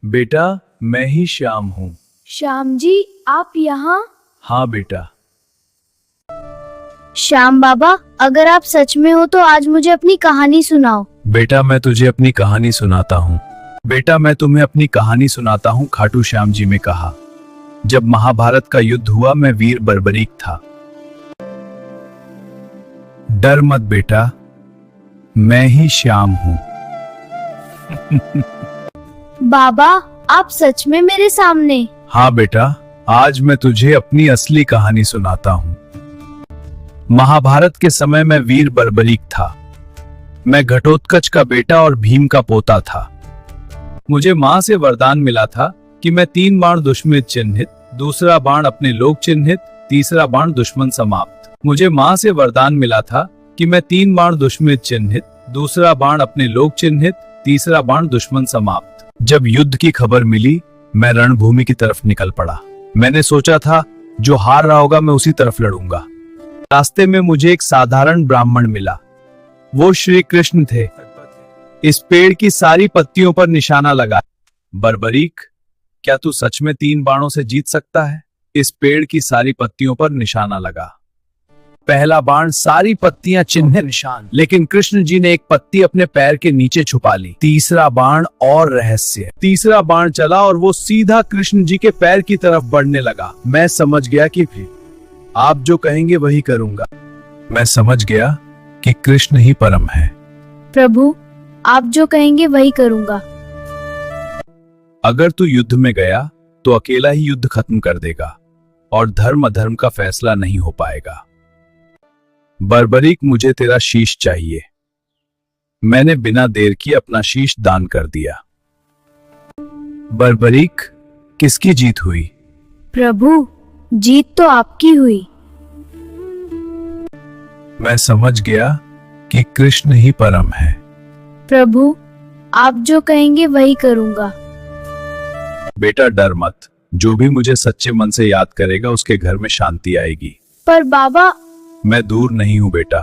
बेटा, मैं ही श्याम हूँ। श्याम जी, आप यहाँ? हाँ बेटा। श्याम बाबा, अगर आप सच में हो तो आज मुझे अपनी कहानी सुनाओ। बेटा, मैं तुझे अपनी कहानी सुनाता हूँ। बेटा, मैं तुम्हें अपनी कहानी सुनाता हूँ। खाटू श्याम जी ने कहा, जब महाभारत का युद्ध हुआ मैं वीर बर्बरीक था। डर मत बेटा, मैं ही श्याम हूँ। बाबा, आप सच में मेरे सामने? हाँ बेटा, आज मैं तुझे अपनी असली कहानी सुनाता हूँ। महाभारत के समय मैं वीर बर्बरीक था। मैं घटोत्कच का बेटा और भीम का पोता था। मुझे माँ से वरदान मिला था कि मैं 3 बाण दुश्मन चिन्हित, दूसरा बाण अपने लोक चिन्हित, तीसरा बाण दुश्मन समाप्त। मुझे माँ से वरदान मिला था कि मैं 3 बाण दुश्मन चिन्हित, दूसरा बाण अपने लोक चिन्हित, तीसरा बाण दुश्मन समाप्त। जब युद्ध की खबर मिली, मैं रणभूमि की तरफ निकल पड़ा। मैंने सोचा था जो हार रहा होगा मैं उसी तरफ लड़ूंगा। रास्ते में मुझे एक साधारण ब्राह्मण मिला। वो श्री कृष्ण थे। इस पेड़ की सारी पत्तियों पर निशाना लगा। बर्बरीक, क्या तू सच में 3 बाणों से जीत सकता है? इस पेड़ की सारी पत्तियों पर निशाना लगा। पहला बाण सारी पत्तियां चिन्ह निशान, लेकिन कृष्ण जी ने एक पत्ती अपने पैर के नीचे छुपा ली। तीसरा बाण और रहस्य। तीसरा बाण चला और वो सीधा कृष्ण जी के पैर की तरफ बढ़ने लगा। मैं समझ गया कि फिर आप जो कहेंगे वही करूंगा। मैं समझ गया कि कृष्ण ही परम है। प्रभु, आप जो कहेंगे वही करूंगा। अगर तू युद्ध में गया तो अकेला ही युद्ध खत्म कर देगा और धर्म अधर्म का फैसला नहीं हो पाएगा। बर्बरीक, मुझे तेरा शीश चाहिए। मैंने बिना देर किए अपना शीश दान कर दिया। बर्बरीक, किसकी जीत हुई? प्रभु, जीत तो आपकी हुई। मैं समझ गया कि कृष्ण ही परम है। प्रभु, आप जो कहेंगे वही करूंगा। बेटा, डर मत। जो भी मुझे सच्चे मन से याद करेगा उसके घर में शांति आएगी। पर बाबा, मैं दूर नहीं हूं बेटा।